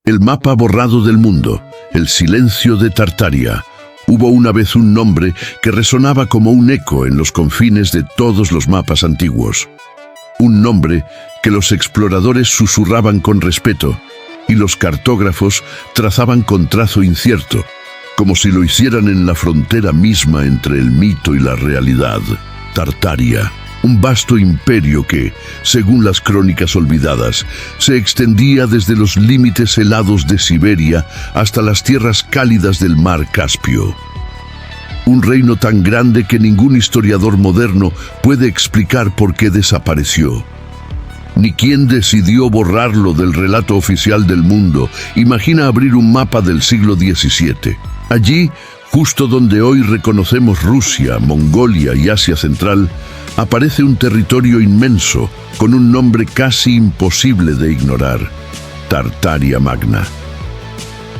El mapa borrado del mundo, el silencio de Tartaria. Hubo una vez un nombre que resonaba como un eco en los confines de todos los mapas antiguos. Un nombre que los exploradores susurraban con respeto y los cartógrafos trazaban con trazo incierto, como si lo hicieran en la frontera misma entre el mito y la realidad. Tartaria. Un vasto imperio que, según las crónicas olvidadas, se extendía desde los límites helados de Siberia hasta las tierras cálidas del mar Caspio. Un reino tan grande que ningún historiador moderno puede explicar por qué desapareció. Ni quién decidió borrarlo del relato oficial del mundo. Imagina abrir un mapa del siglo XVII. Allí, justo donde hoy reconocemos Rusia, Mongolia y Asia Central, aparece un territorio inmenso con un nombre casi imposible de ignorar: Tartaria Magna.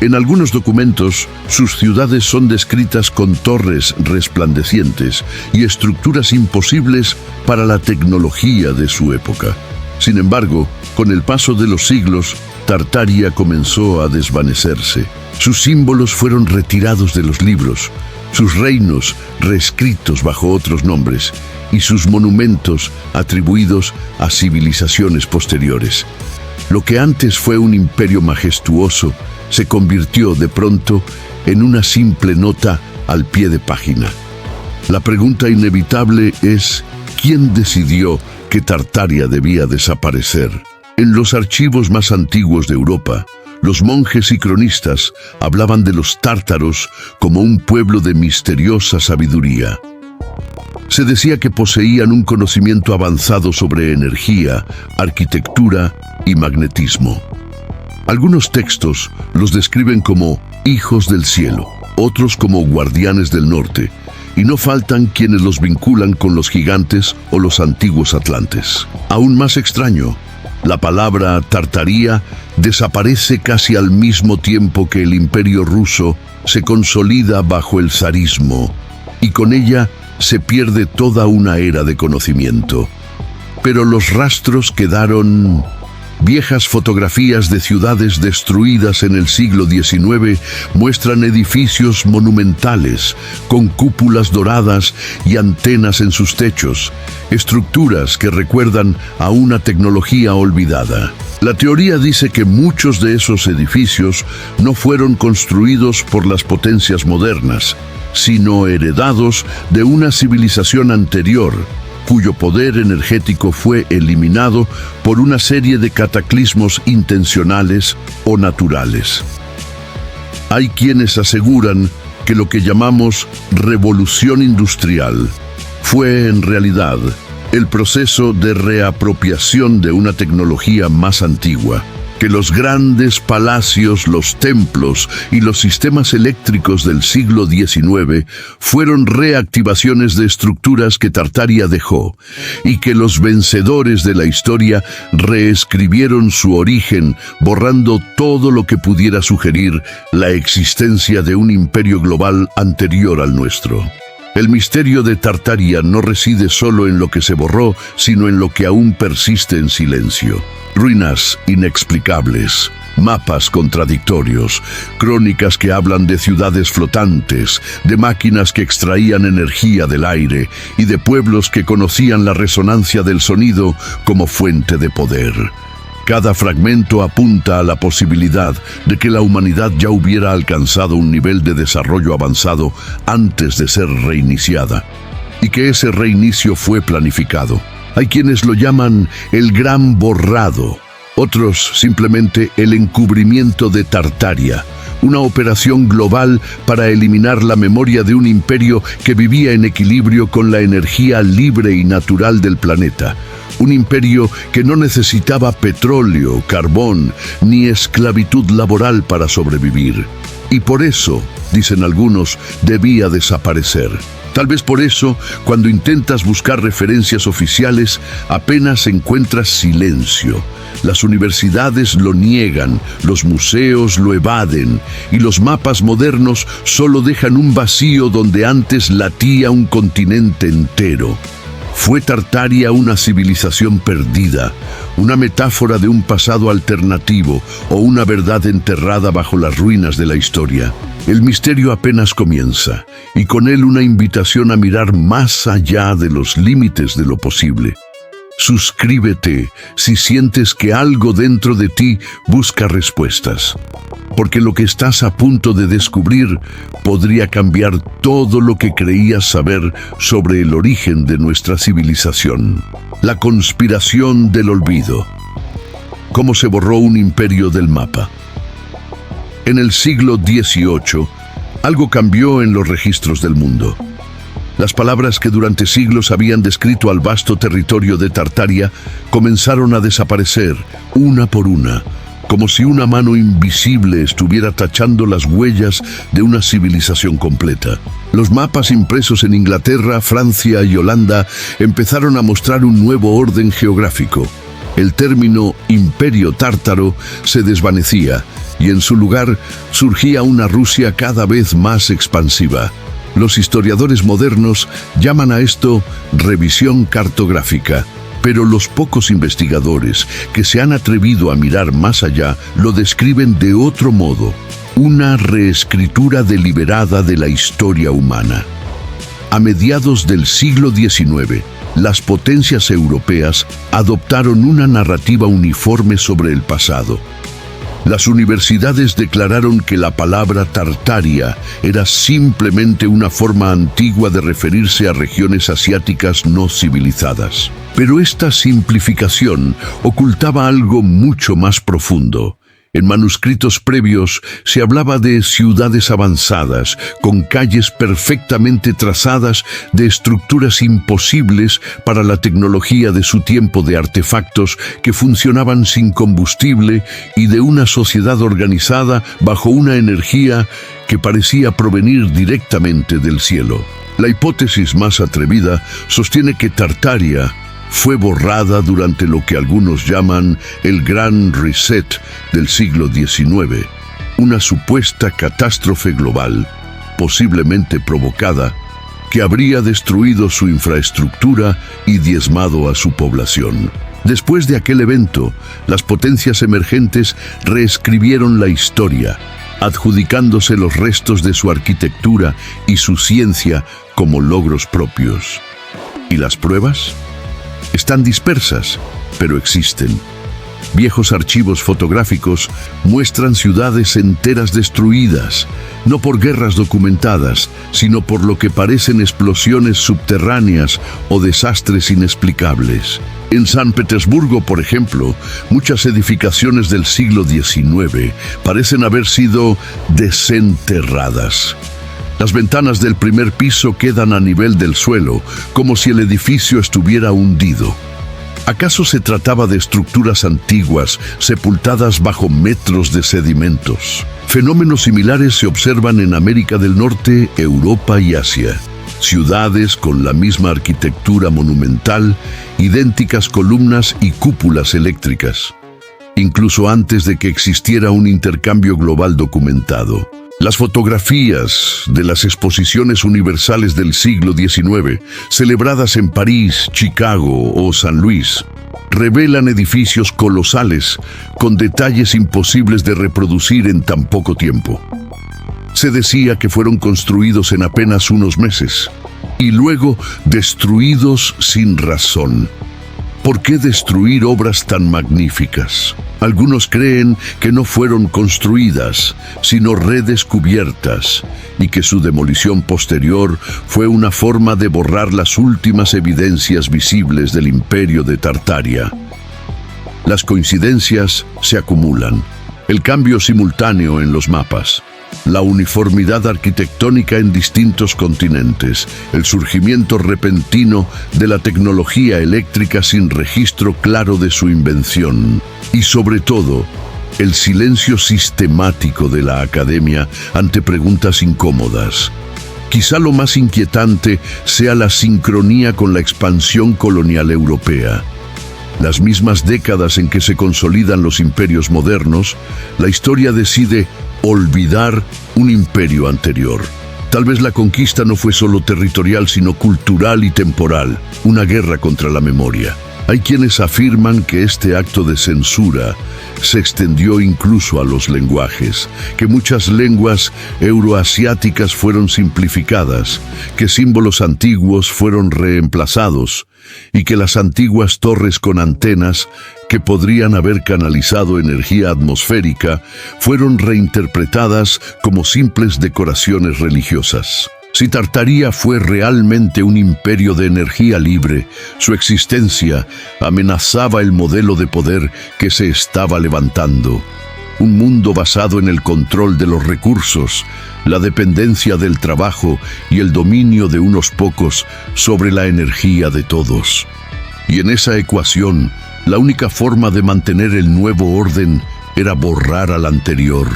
En algunos documentos, sus ciudades son descritas con torres resplandecientes y estructuras imposibles para la tecnología de su época. Sin embargo, con el paso de los siglos, Tartaria comenzó a desvanecerse. Sus símbolos fueron retirados de los libros, sus reinos reescritos bajo otros nombres y sus monumentos atribuidos a civilizaciones posteriores. Lo que antes fue un imperio majestuoso se convirtió de pronto en una simple nota al pie de página. La pregunta inevitable es: ¿quién decidió que Tartaria debía desaparecer? En los archivos más antiguos de Europa, los monjes y cronistas hablaban de los tártaros como un pueblo de misteriosa sabiduría. Se decía que poseían un conocimiento avanzado sobre energía, arquitectura y magnetismo. Algunos textos los describen como hijos del cielo, otros como guardianes del norte, y no faltan quienes los vinculan con los gigantes o los antiguos atlantes. Aún más extraño, la palabra Tartaria desaparece casi al mismo tiempo que el imperio ruso se consolida bajo el zarismo, y con ella se pierde toda una era de conocimiento. Pero los rastros quedaron. Viejas fotografías de ciudades destruidas en el siglo XIX muestran edificios monumentales, con cúpulas doradas y antenas en sus techos, estructuras que recuerdan a una tecnología olvidada. La teoría dice que muchos de esos edificios no fueron construidos por las potencias modernas, sino heredados de una civilización anterior, cuyo poder energético fue eliminado por una serie de cataclismos intencionales o naturales. Hay quienes aseguran que lo que llamamos revolución industrial fue en realidad el proceso de reapropiación de una tecnología más antigua, que los grandes palacios, los templos y los sistemas eléctricos del siglo XIX fueron reactivaciones de estructuras que Tartaria dejó, y que los vencedores de la historia reescribieron su origen, borrando todo lo que pudiera sugerir la existencia de un imperio global anterior al nuestro. El misterio de Tartaria no reside solo en lo que se borró, sino en lo que aún persiste en silencio. Ruinas inexplicables, mapas contradictorios, crónicas que hablan de ciudades flotantes, de máquinas que extraían energía del aire y de pueblos que conocían la resonancia del sonido como fuente de poder. Cada fragmento apunta a la posibilidad de que la humanidad ya hubiera alcanzado un nivel de desarrollo avanzado antes de ser reiniciada, y que ese reinicio fue planificado. Hay quienes lo llaman el Gran Borrado, otros simplemente el encubrimiento de Tartaria, una operación global para eliminar la memoria de un imperio que vivía en equilibrio con la energía libre y natural del planeta. Un imperio que no necesitaba petróleo, carbón, ni esclavitud laboral para sobrevivir. Y por eso, dicen algunos, debía desaparecer. Tal vez por eso, cuando intentas buscar referencias oficiales, apenas encuentras silencio. Las universidades lo niegan, los museos lo evaden, y los mapas modernos solo dejan un vacío donde antes latía un continente entero. ¿Fue Tartaria una civilización perdida, una metáfora de un pasado alternativo o una verdad enterrada bajo las ruinas de la historia? El misterio apenas comienza, y con él una invitación a mirar más allá de los límites de lo posible. Suscríbete si sientes que algo dentro de ti busca respuestas, porque lo que estás a punto de descubrir podría cambiar todo lo que creías saber sobre el origen de nuestra civilización. La conspiración del olvido. ¿Cómo se borró un imperio del mapa? En el siglo XVIII, algo cambió en los registros del mundo. Las palabras que durante siglos habían descrito al vasto territorio de Tartaria comenzaron a desaparecer, una por una, como si una mano invisible estuviera tachando las huellas de una civilización completa. Los mapas impresos en Inglaterra, Francia y Holanda empezaron a mostrar un nuevo orden geográfico. El término Imperio Tártaro se desvanecía y en su lugar surgía una Rusia cada vez más expansiva. Los historiadores modernos llaman a esto revisión cartográfica, pero los pocos investigadores que se han atrevido a mirar más allá lo describen de otro modo: una reescritura deliberada de la historia humana. A mediados del siglo XIX, las potencias europeas adoptaron una narrativa uniforme sobre el pasado. Las universidades declararon que la palabra Tartaria era simplemente una forma antigua de referirse a regiones asiáticas no civilizadas. Pero esta simplificación ocultaba algo mucho más profundo. En manuscritos previos se hablaba de ciudades avanzadas, con calles perfectamente trazadas, de estructuras imposibles para la tecnología de su tiempo, de artefactos que funcionaban sin combustible y de una sociedad organizada bajo una energía que parecía provenir directamente del cielo. La hipótesis más atrevida sostiene que Tartaria fue borrada durante lo que algunos llaman el Gran Reset del siglo XIX, una supuesta catástrofe global, posiblemente provocada, que habría destruido su infraestructura y diezmado a su población. Después de aquel evento, las potencias emergentes reescribieron la historia, adjudicándose los restos de su arquitectura y su ciencia como logros propios. ¿Y las pruebas? Están dispersas, pero existen. Viejos archivos fotográficos muestran ciudades enteras destruidas, no por guerras documentadas, sino por lo que parecen explosiones subterráneas o desastres inexplicables. En San Petersburgo, por ejemplo, muchas edificaciones del siglo XIX parecen haber sido desenterradas. Las ventanas del primer piso quedan a nivel del suelo, como si el edificio estuviera hundido. ¿Acaso se trataba de estructuras antiguas, sepultadas bajo metros de sedimentos? Fenómenos similares se observan en América del Norte, Europa y Asia. Ciudades con la misma arquitectura monumental, idénticas columnas y cúpulas eléctricas, incluso antes de que existiera un intercambio global documentado. Las fotografías de las exposiciones universales del siglo XIX, celebradas en París, Chicago o San Luis, revelan edificios colosales con detalles imposibles de reproducir en tan poco tiempo. Se decía que fueron construidos en apenas unos meses y luego destruidos sin razón. ¿Por qué destruir obras tan magníficas? Algunos creen que no fueron construidas, sino redescubiertas, y que su demolición posterior fue una forma de borrar las últimas evidencias visibles del imperio de Tartaria. Las coincidencias se acumulan. El cambio simultáneo en los mapas, la uniformidad arquitectónica en distintos continentes, el surgimiento repentino de la tecnología eléctrica sin registro claro de su invención, y sobre todo, el silencio sistemático de la academia ante preguntas incómodas. Quizá lo más inquietante sea la sincronía con la expansión colonial europea. Las mismas décadas en que se consolidan los imperios modernos, la historia decide olvidar un imperio anterior. Tal vez la conquista no fue solo territorial, sino cultural y temporal, una guerra contra la memoria. Hay quienes afirman que este acto de censura se extendió incluso a los lenguajes, que muchas lenguas euroasiáticas fueron simplificadas, que símbolos antiguos fueron reemplazados y que las antiguas torres con antenas que podrían haber canalizado energía atmosférica fueron reinterpretadas como simples decoraciones religiosas. Si Tartaria fue realmente un imperio de energía libre, su existencia amenazaba el modelo de poder que se estaba levantando. Un mundo basado en el control de los recursos, la dependencia del trabajo y el dominio de unos pocos sobre la energía de todos. Y en esa ecuación, la única forma de mantener el nuevo orden era borrar al anterior.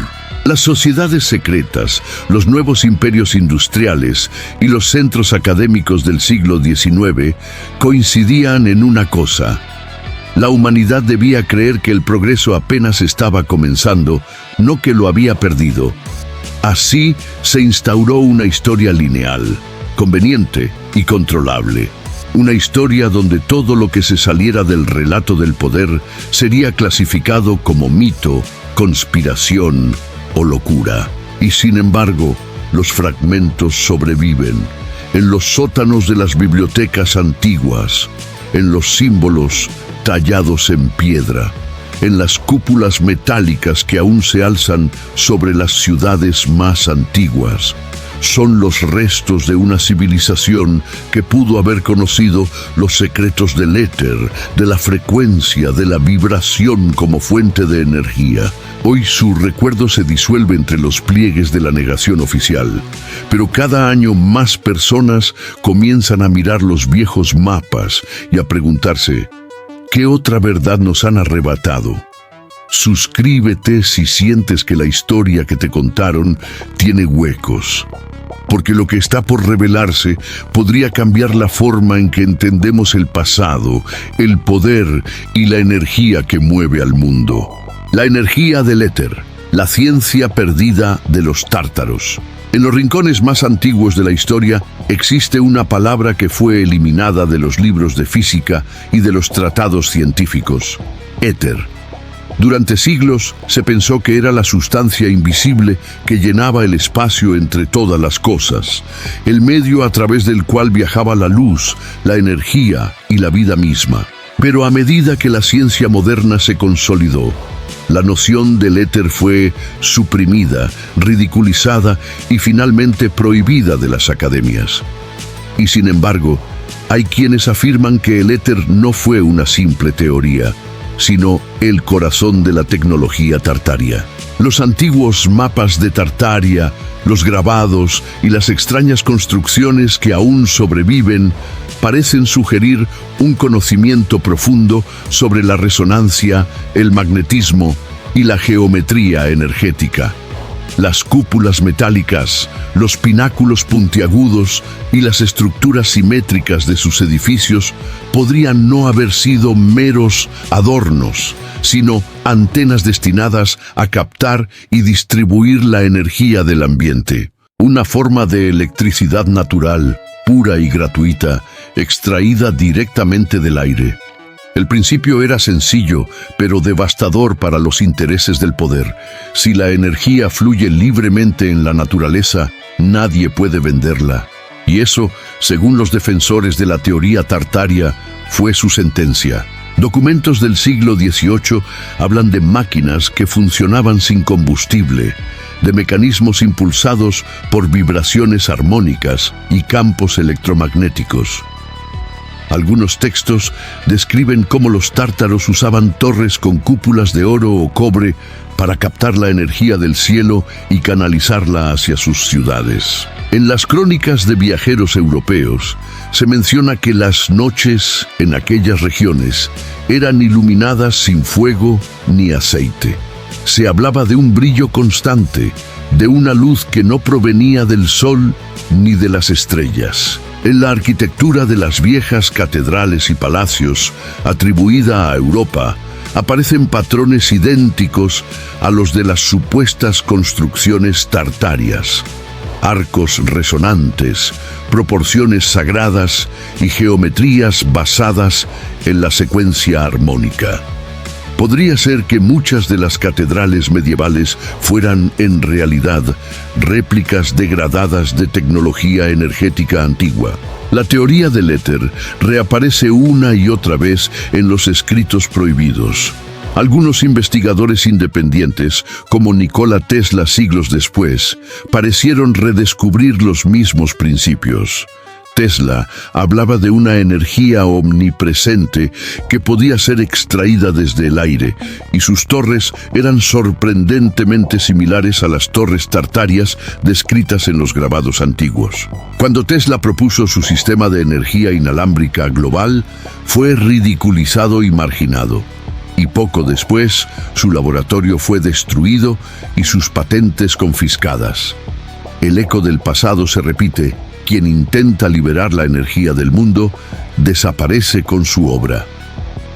Las sociedades secretas, los nuevos imperios industriales y los centros académicos del siglo XIX coincidían en una cosa. La humanidad debía creer que el progreso apenas estaba comenzando, no que lo había perdido. Así se instauró una historia lineal, conveniente y controlable. Una historia donde todo lo que se saliera del relato del poder sería clasificado como mito, conspiración o locura. Y sin embargo, los fragmentos sobreviven en los sótanos de las bibliotecas antiguas, en los símbolos tallados en piedra, en las cúpulas metálicas que aún se alzan sobre las ciudades más antiguas. Son los restos de una civilización que pudo haber conocido los secretos del éter, de la frecuencia, de la vibración como fuente de energía. Hoy su recuerdo se disuelve entre los pliegues de la negación oficial, pero cada año más personas comienzan a mirar los viejos mapas y a preguntarse, ¿qué otra verdad nos han arrebatado? Suscríbete si sientes que la historia que te contaron tiene huecos, porque lo que está por revelarse podría cambiar la forma en que entendemos el pasado, el poder y la energía que mueve al mundo. La energía del éter, la ciencia perdida de los tártaros. En los rincones más antiguos de la historia existe una palabra que fue eliminada de los libros de física y de los tratados científicos: éter. Durante siglos se pensó que era la sustancia invisible que llenaba el espacio entre todas las cosas, el medio a través del cual viajaba la luz, la energía y la vida misma. Pero a medida que la ciencia moderna se consolidó, la noción del éter fue suprimida, ridiculizada y finalmente prohibida de las academias. Y sin embargo, hay quienes afirman que el éter no fue una simple teoría, sino el corazón de la tecnología tartaria. Los antiguos mapas de Tartaria, los grabados y las extrañas construcciones que aún sobreviven parecen sugerir un conocimiento profundo sobre la resonancia, el magnetismo y la geometría energética. Las cúpulas metálicas, los pináculos puntiagudos y las estructuras simétricas de sus edificios podrían no haber sido meros adornos, sino antenas destinadas a captar y distribuir la energía del ambiente. Una forma de electricidad natural, pura y gratuita, extraída directamente del aire. El principio era sencillo, pero devastador para los intereses del poder. Si la energía fluye libremente en la naturaleza, nadie puede venderla. Y eso, según los defensores de la teoría tartaria, fue su sentencia. Documentos del siglo XVIII hablan de máquinas que funcionaban sin combustible, de mecanismos impulsados por vibraciones armónicas y campos electromagnéticos. Algunos textos describen cómo los tártaros usaban torres con cúpulas de oro o cobre para captar la energía del cielo y canalizarla hacia sus ciudades. En las crónicas de viajeros europeos se menciona que las noches en aquellas regiones eran iluminadas sin fuego ni aceite. Se hablaba de un brillo constante, de una luz que no provenía del sol ni de las estrellas. En la arquitectura de las viejas catedrales y palacios, atribuida a Europa, aparecen patrones idénticos a los de las supuestas construcciones tartarias. arcos resonantes, proporciones sagradas y geometrías basadas en la secuencia armónica. Podría ser que muchas de las catedrales medievales fueran en realidad réplicas degradadas de tecnología energética antigua. La teoría del éter reaparece una y otra vez en los escritos prohibidos. Algunos investigadores independientes, como Nikola Tesla siglos después, parecieron redescubrir los mismos principios. Tesla hablaba de una energía omnipresente que podía ser extraída desde el aire, y sus torres eran sorprendentemente similares a las torres tartarias descritas en los grabados antiguos. Cuando Tesla propuso su sistema de energía inalámbrica global, fue ridiculizado y marginado. Y poco después, su laboratorio fue destruido y sus patentes confiscadas. El eco del pasado se repite. Quien intenta liberar la energía del mundo, desaparece con su obra.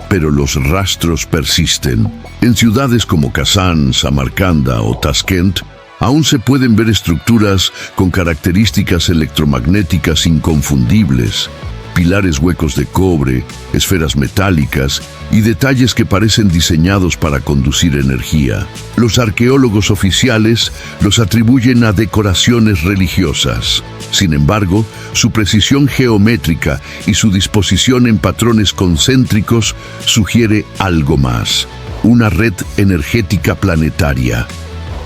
Pero los rastros persisten. En ciudades como Kazán, Samarcanda o Tashkent, aún se pueden ver estructuras con características electromagnéticas inconfundibles, pilares huecos de cobre, esferas metálicas y detalles que parecen diseñados para conducir energía. Los arqueólogos oficiales los atribuyen a decoraciones religiosas. Sin embargo, su precisión geométrica y su disposición en patrones concéntricos sugiere algo más: una red energética planetaria.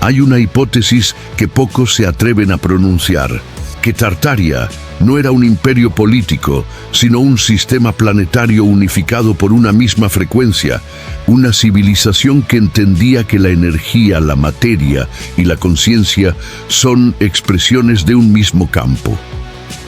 Hay una hipótesis que pocos se atreven a pronunciar, que Tartaria no era un imperio político, sino un sistema planetario unificado por una misma frecuencia, una civilización que entendía que la energía, la materia y la conciencia son expresiones de un mismo campo.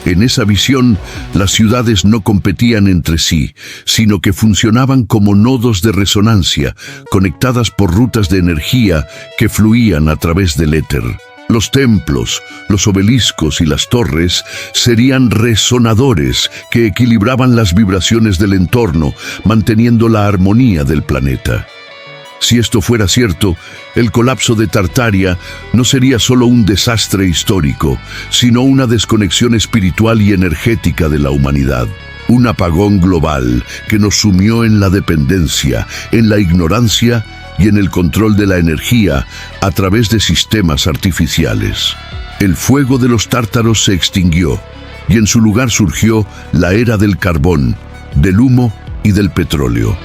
En esa visión, las ciudades no competían entre sí, sino que funcionaban como nodos de resonancia, conectadas por rutas de energía que fluían a través del éter. Los templos, los obeliscos y las torres serían resonadores que equilibraban las vibraciones del entorno, manteniendo la armonía del planeta. Si esto fuera cierto, el colapso de Tartaria no sería solo un desastre histórico, sino una desconexión espiritual y energética de la humanidad. Un apagón global que nos sumió en la dependencia, en la ignorancia y en el control de la energía a través de sistemas artificiales. El fuego de los tártaros se extinguió y en su lugar surgió la era del carbón, del humo y del petróleo.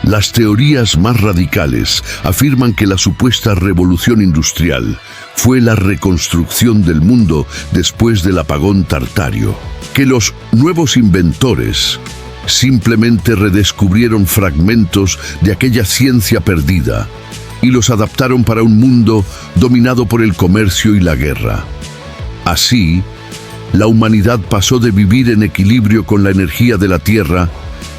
Las teorías más radicales afirman que la supuesta revolución industrial fue la reconstrucción del mundo después del apagón tartario, que los nuevos inventores simplemente redescubrieron fragmentos de aquella ciencia perdida y los adaptaron para un mundo dominado por el comercio y la guerra. Así, la humanidad pasó de vivir en equilibrio con la energía de la Tierra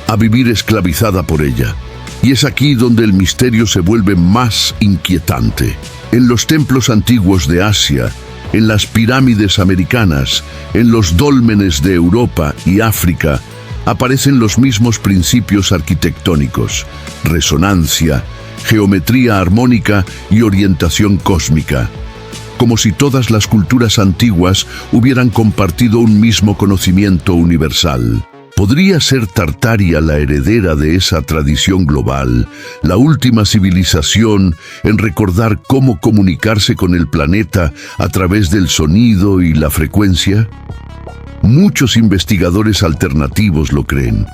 a vivir esclavizada por ella. Y es aquí donde el misterio se vuelve más inquietante. En los templos antiguos de Asia, en las pirámides americanas, en los dólmenes de Europa y África, aparecen los mismos principios arquitectónicos: resonancia, geometría armónica y orientación cósmica. Como si todas las culturas antiguas hubieran compartido un mismo conocimiento universal. ¿Podría ser Tartaria la heredera de esa tradición global, la última civilización en recordar cómo comunicarse con el planeta a través del sonido y la frecuencia? Muchos investigadores alternativos lo creen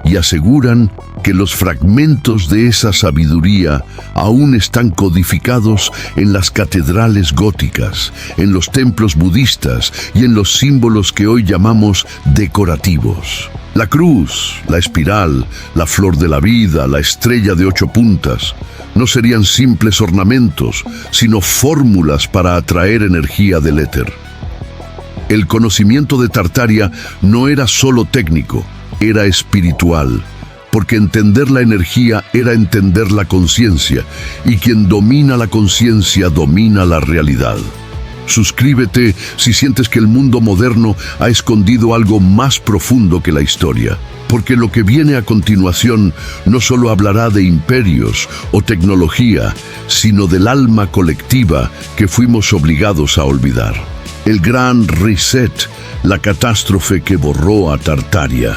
y aseguran que los fragmentos de esa sabiduría aún están codificados en las catedrales góticas, en los templos budistas y en los símbolos que hoy llamamos decorativos. La cruz, la espiral, la flor de la vida, la estrella de 8 puntas, no serían simples ornamentos, sino fórmulas para atraer energía del éter. El conocimiento de Tartaria no era solo técnico, era espiritual, porque entender la energía era entender la conciencia, y quien domina la conciencia domina la realidad. Suscríbete si sientes que el mundo moderno ha escondido algo más profundo que la historia, porque lo que viene a continuación no solo hablará de imperios o tecnología, sino del alma colectiva que fuimos obligados a olvidar. El Gran Reset, la catástrofe que borró a Tartaria.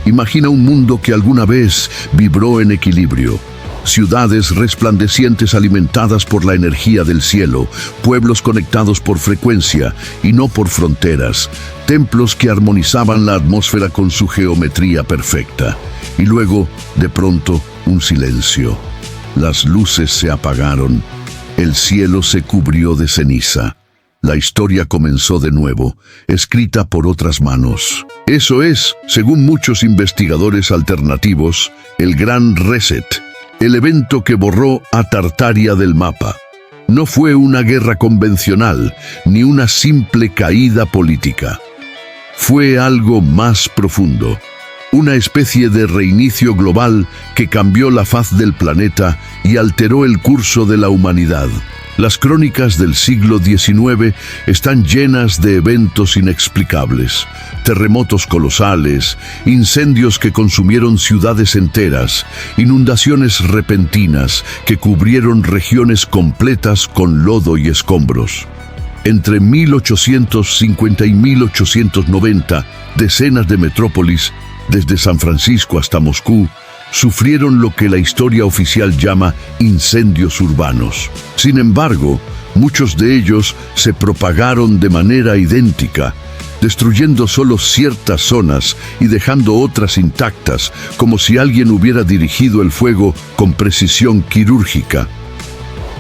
Imagina un mundo que alguna vez vibró en equilibrio. Ciudades resplandecientes alimentadas por la energía del cielo, pueblos conectados por frecuencia y no por fronteras, templos que armonizaban la atmósfera con su geometría perfecta. Y luego, de pronto, un silencio. Las luces se apagaron, el cielo se cubrió de ceniza. La historia comenzó de nuevo, escrita por otras manos. Eso es, según muchos investigadores alternativos, el Gran Reset, el evento que borró a Tartaria del mapa. No fue una guerra convencional, ni una simple caída política. Fue algo más profundo, una especie de reinicio global que cambió la faz del planeta y alteró el curso de la humanidad. Las crónicas del siglo XIX están llenas de eventos inexplicables, terremotos colosales, incendios que consumieron ciudades enteras, inundaciones repentinas que cubrieron regiones completas con lodo y escombros. Entre 1850 y 1890, decenas de metrópolis, desde San Francisco hasta Moscú, sufrieron lo que la historia oficial llama incendios urbanos. Sin embargo, muchos de ellos se propagaron de manera idéntica, destruyendo solo ciertas zonas y dejando otras intactas, como si alguien hubiera dirigido el fuego con precisión quirúrgica.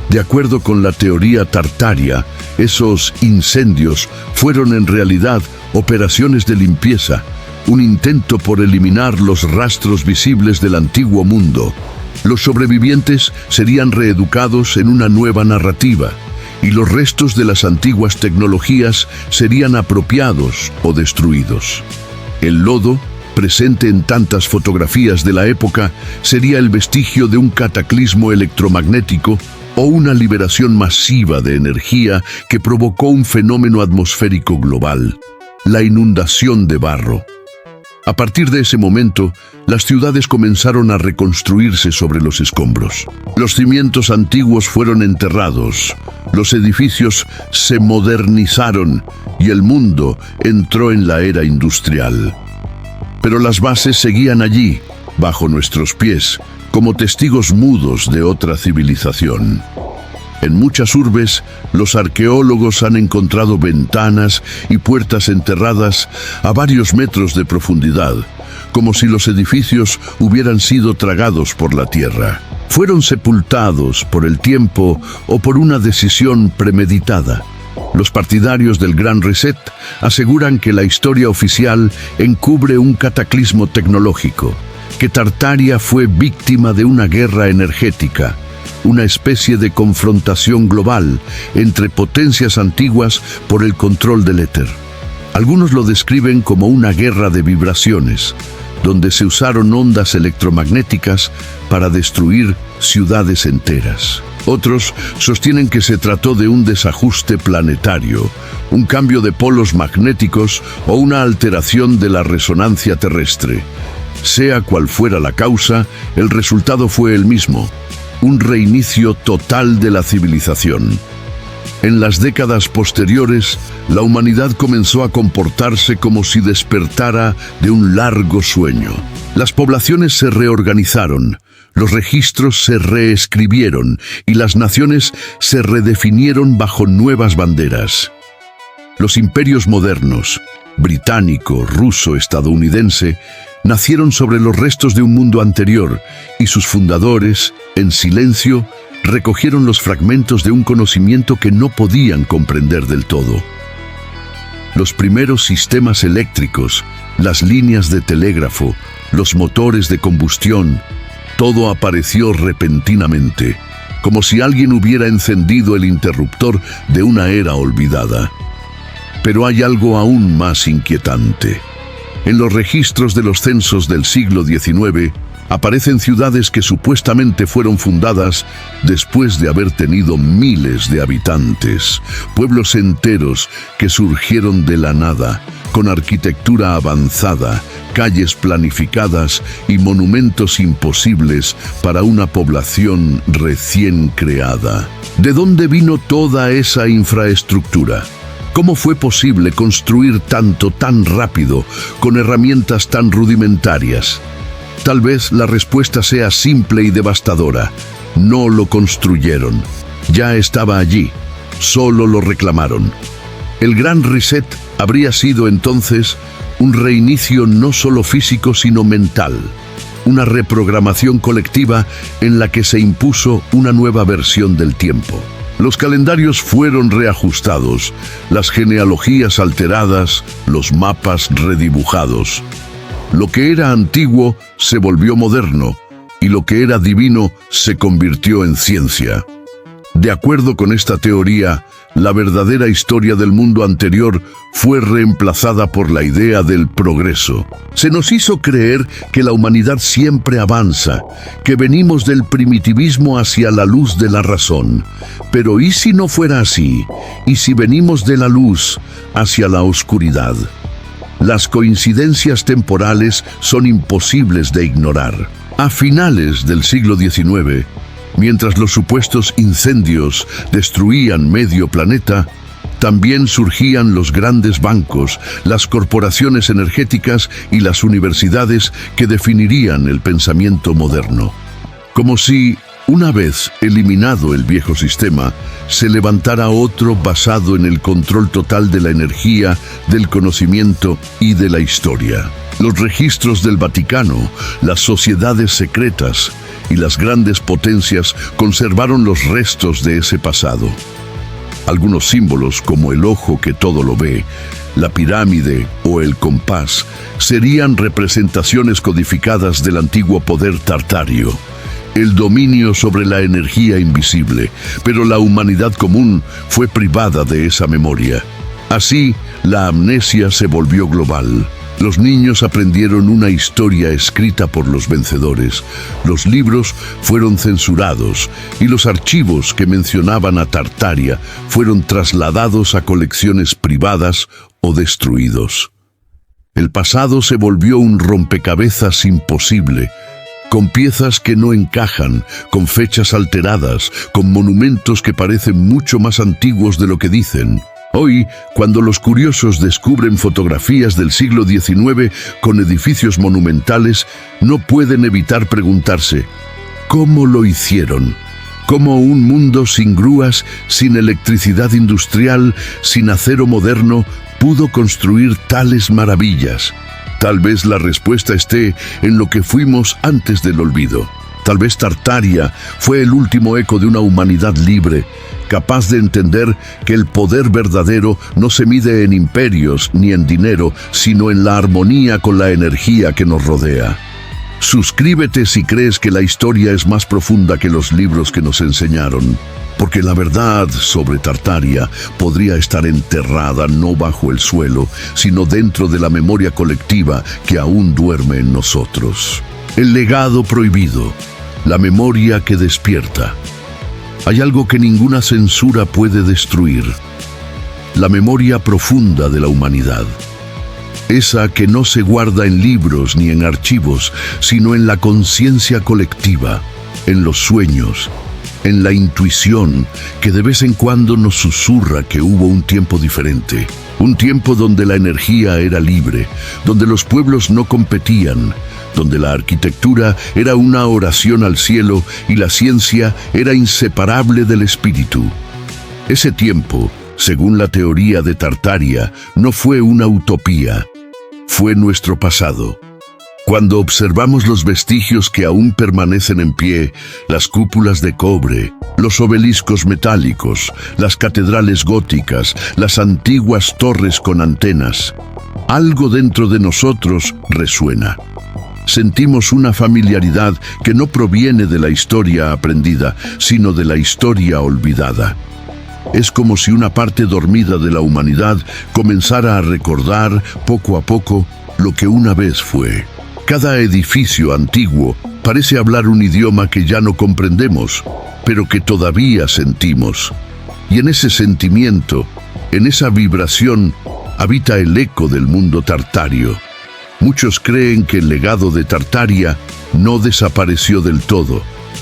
De acuerdo con la teoría tartaria, esos incendios fueron en realidad operaciones de limpieza, un intento por eliminar los rastros visibles del antiguo mundo. Los sobrevivientes serían reeducados en una nueva narrativa, y los restos de las antiguas tecnologías serían apropiados o destruidos. El lodo, presente en tantas fotografías de la época, sería el vestigio de un cataclismo electromagnético o una liberación masiva de energía que provocó un fenómeno atmosférico global, la inundación de barro. A partir de ese momento, las ciudades comenzaron a reconstruirse sobre los escombros. Los cimientos antiguos fueron enterrados, los edificios se modernizaron y el mundo entró en la era industrial. Pero las bases seguían allí, bajo nuestros pies, como testigos mudos de otra civilización. En muchas urbes, los arqueólogos han encontrado ventanas y puertas enterradas a varios metros de profundidad, como si los edificios hubieran sido tragados por la tierra. Fueron sepultados por el tiempo o por una decisión premeditada. Los partidarios del Gran Reset aseguran que la historia oficial encubre un cataclismo tecnológico, que Tartaria fue víctima de una guerra energética, una especie de confrontación global entre potencias antiguas por el control del éter. Algunos lo describen como una guerra de vibraciones, donde se usaron ondas electromagnéticas para destruir ciudades enteras. Otros sostienen que se trató de un desajuste planetario, un cambio de polos magnéticos o una alteración de la resonancia terrestre. Sea cual fuera la causa, el resultado fue el mismo: un reinicio total de la civilización. En las décadas posteriores, la humanidad comenzó a comportarse como si despertara de un largo sueño. Las poblaciones se reorganizaron, los registros se reescribieron y las naciones se redefinieron bajo nuevas banderas. Los imperios modernos, británico, ruso, estadounidense, nacieron sobre los restos de un mundo anterior, y sus fundadores, en silencio, recogieron los fragmentos de un conocimiento que no podían comprender del todo. Los primeros sistemas eléctricos, las líneas de telégrafo, los motores de combustión, todo apareció repentinamente, como si alguien hubiera encendido el interruptor de una era olvidada. Pero hay algo aún más inquietante. En los registros de los censos del siglo XIX, aparecen ciudades que supuestamente fueron fundadas después de haber tenido miles de habitantes, pueblos enteros que surgieron de la nada, con arquitectura avanzada, calles planificadas y monumentos imposibles para una población recién creada. ¿De dónde vino toda esa infraestructura? ¿Cómo fue posible construir tanto tan rápido, con herramientas tan rudimentarias? Tal vez la respuesta sea simple y devastadora. No lo construyeron. Ya estaba allí. Solo lo reclamaron. El Gran Reset habría sido entonces un reinicio no solo físico sino mental. Una reprogramación colectiva en la que se impuso una nueva versión del tiempo. Los calendarios fueron reajustados, las genealogías alteradas, los mapas redibujados. Lo que era antiguo se volvió moderno y lo que era divino se convirtió en ciencia. De acuerdo con esta teoría, la verdadera historia del mundo anterior fue reemplazada por la idea del progreso. Se nos hizo creer que la humanidad siempre avanza, que venimos del primitivismo hacia la luz de la razón. Pero ¿y si no fuera así? ¿Y si venimos de la luz hacia la oscuridad? Las coincidencias temporales son imposibles de ignorar. A finales del siglo XIX, mientras los supuestos incendios destruían medio planeta, también surgían los grandes bancos, las corporaciones energéticas y las universidades que definirían el pensamiento moderno. Como si, una vez eliminado el viejo sistema, se levantara otro basado en el control total de la energía, del conocimiento y de la historia. Los registros del Vaticano, las sociedades secretas y las grandes potencias conservaron los restos de ese pasado. Algunos símbolos, como el ojo que todo lo ve, la pirámide o el compás, serían representaciones codificadas del antiguo poder tartario, el dominio sobre la energía invisible, pero la humanidad común fue privada de esa memoria. Así, la amnesia se volvió global. Los niños aprendieron una historia escrita por los vencedores. Los libros fueron censurados y los archivos que mencionaban a Tartaria fueron trasladados a colecciones privadas o destruidos. El pasado se volvió un rompecabezas imposible, con piezas que no encajan, con fechas alteradas, con monumentos que parecen mucho más antiguos de lo que dicen. Hoy, cuando los curiosos descubren fotografías del siglo XIX con edificios monumentales, no pueden evitar preguntarse, ¿cómo lo hicieron? ¿Cómo un mundo sin grúas, sin electricidad industrial, sin acero moderno, pudo construir tales maravillas? Tal vez la respuesta esté en lo que fuimos antes del olvido. Tal vez Tartaria fue el último eco de una humanidad libre, capaz de entender que el poder verdadero no se mide en imperios ni en dinero, sino en la armonía con la energía que nos rodea. Suscríbete si crees que la historia es más profunda que los libros que nos enseñaron, porque la verdad sobre Tartaria podría estar enterrada no bajo el suelo, sino dentro de la memoria colectiva que aún duerme en nosotros. El legado prohibido, la memoria que despierta. Hay algo que ninguna censura puede destruir: la memoria profunda de la humanidad. Esa que no se guarda en libros ni en archivos, sino en la conciencia colectiva, en los sueños, en la intuición que de vez en cuando nos susurra que hubo un tiempo diferente. Un tiempo donde la energía era libre, donde los pueblos no competían, donde la arquitectura era una oración al cielo y la ciencia era inseparable del espíritu. Ese tiempo, según la teoría de Tartaria, no fue una utopía, fue nuestro pasado. Cuando observamos los vestigios que aún permanecen en pie, las cúpulas de cobre, los obeliscos metálicos, las catedrales góticas, las antiguas torres con antenas, algo dentro de nosotros resuena. Sentimos una familiaridad que no proviene de la historia aprendida, sino de la historia olvidada. Es como si una parte dormida de la humanidad comenzara a recordar poco a poco lo que una vez fue. Cada edificio antiguo parece hablar un idioma que ya no comprendemos, pero que todavía sentimos. Y en ese sentimiento, en esa vibración, habita el eco del mundo tartario. Muchos creen que el legado de Tartaria no desapareció del todo,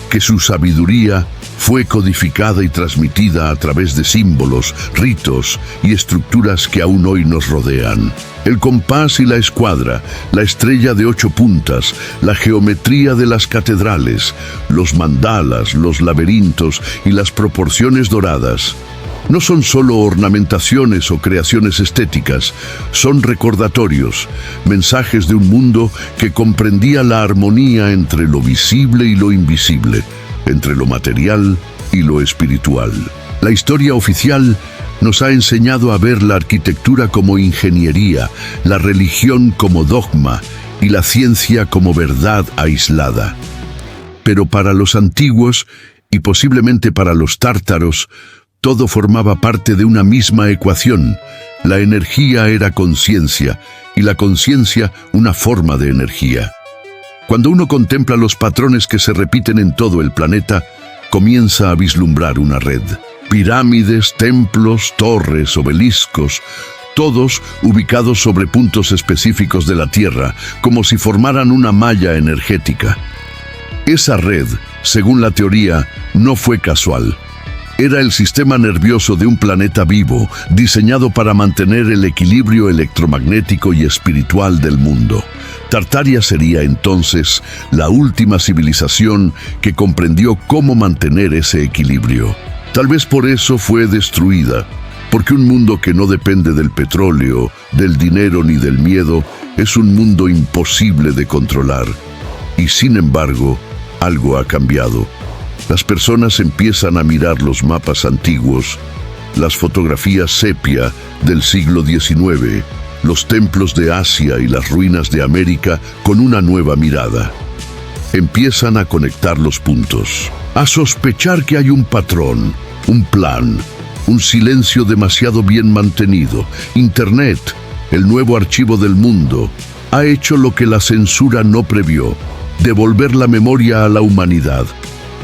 que su sabiduría fue codificada y transmitida a través de símbolos, ritos y estructuras que aún hoy nos rodean. El compás y la escuadra, la estrella de 8 puntas, la geometría de las catedrales, los mandalas, los laberintos y las proporciones doradas. No son solo ornamentaciones o creaciones estéticas, son recordatorios, mensajes de un mundo que comprendía la armonía entre lo visible y lo invisible, entre lo material y lo espiritual. La historia oficial nos ha enseñado a ver la arquitectura como ingeniería, la religión como dogma y la ciencia como verdad aislada. Pero para los antiguos, y posiblemente para los tártaros, todo formaba parte de una misma ecuación. La energía era conciencia, y la conciencia una forma de energía. Cuando uno contempla los patrones que se repiten en todo el planeta, comienza a vislumbrar una red. Pirámides, templos, torres, obeliscos, todos ubicados sobre puntos específicos de la Tierra, como si formaran una malla energética. Esa red, según la teoría, no fue casual. Era el sistema nervioso de un planeta vivo, diseñado para mantener el equilibrio electromagnético y espiritual del mundo. Tartaria sería entonces la última civilización que comprendió cómo mantener ese equilibrio. Tal vez por eso fue destruida, porque un mundo que no depende del petróleo, del dinero ni del miedo, es un mundo imposible de controlar. Y sin embargo, algo ha cambiado. Las personas empiezan a mirar los mapas antiguos, las fotografías sepia del siglo XIX, los templos de Asia y las ruinas de América con una nueva mirada. Empiezan a conectar los puntos, a sospechar que hay un patrón, un plan, un silencio demasiado bien mantenido. Internet, el nuevo archivo del mundo, ha hecho lo que la censura no previó: devolver la memoria a la humanidad.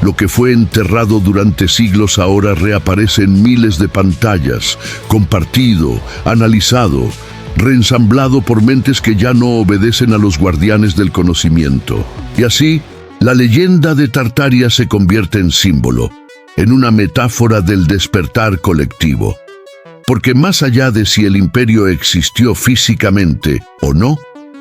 Lo que fue enterrado durante siglos ahora reaparece en miles de pantallas, compartido, analizado, reensamblado por mentes que ya no obedecen a los guardianes del conocimiento. Y así, la leyenda de Tartaria se convierte en símbolo, en una metáfora del despertar colectivo. Porque más allá de si el imperio existió físicamente o no,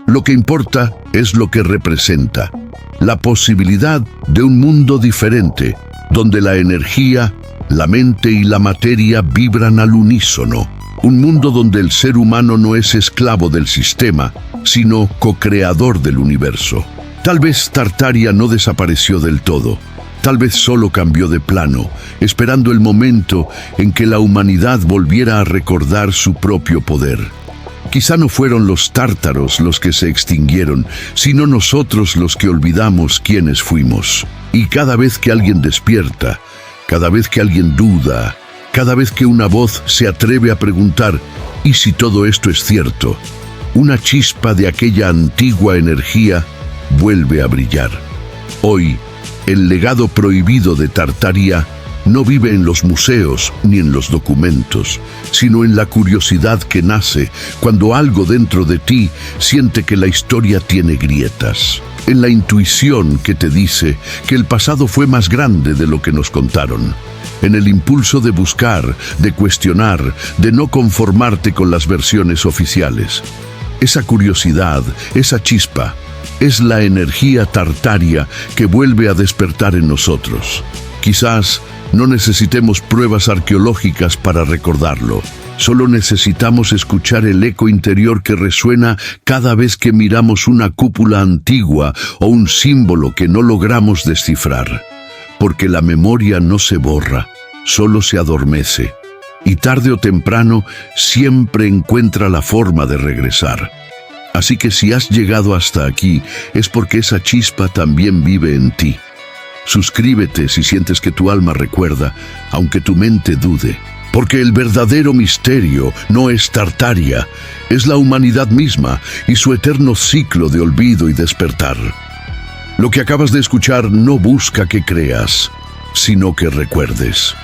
lo que importa es lo que representa: la posibilidad de un mundo diferente, donde la energía, la mente y la materia vibran al unísono. Un mundo donde el ser humano no es esclavo del sistema, sino co-creador del universo. Tal vez Tartaria no desapareció del todo. Tal vez solo cambió de plano, esperando el momento en que la humanidad volviera a recordar su propio poder. Quizá no fueron los tártaros los que se extinguieron, sino nosotros los que olvidamos quiénes fuimos. Y cada vez que alguien despierta, cada vez que alguien duda, cada vez que una voz se atreve a preguntar: ¿y si todo esto es cierto?, una chispa de aquella antigua energía vuelve a brillar. Hoy, el legado prohibido de Tartaria no vive en los museos ni en los documentos, sino en la curiosidad que nace cuando algo dentro de ti siente que la historia tiene grietas, en la intuición que te dice que el pasado fue más grande de lo que nos contaron, en el impulso de buscar, de cuestionar, de no conformarte con las versiones oficiales. Esa curiosidad, esa chispa, es la energía tartaria que vuelve a despertar en nosotros. Quizás no necesitemos pruebas arqueológicas para recordarlo. Solo necesitamos escuchar el eco interior que resuena cada vez que miramos una cúpula antigua o un símbolo que no logramos descifrar. Porque la memoria no se borra, solo se adormece. Y tarde o temprano siempre encuentra la forma de regresar. Así que si has llegado hasta aquí, es porque esa chispa también vive en ti. Suscríbete si sientes que tu alma recuerda, aunque tu mente dude. Porque el verdadero misterio no es Tartaria, es la humanidad misma y su eterno ciclo de olvido y despertar. Lo que acabas de escuchar no busca que creas, sino que recuerdes.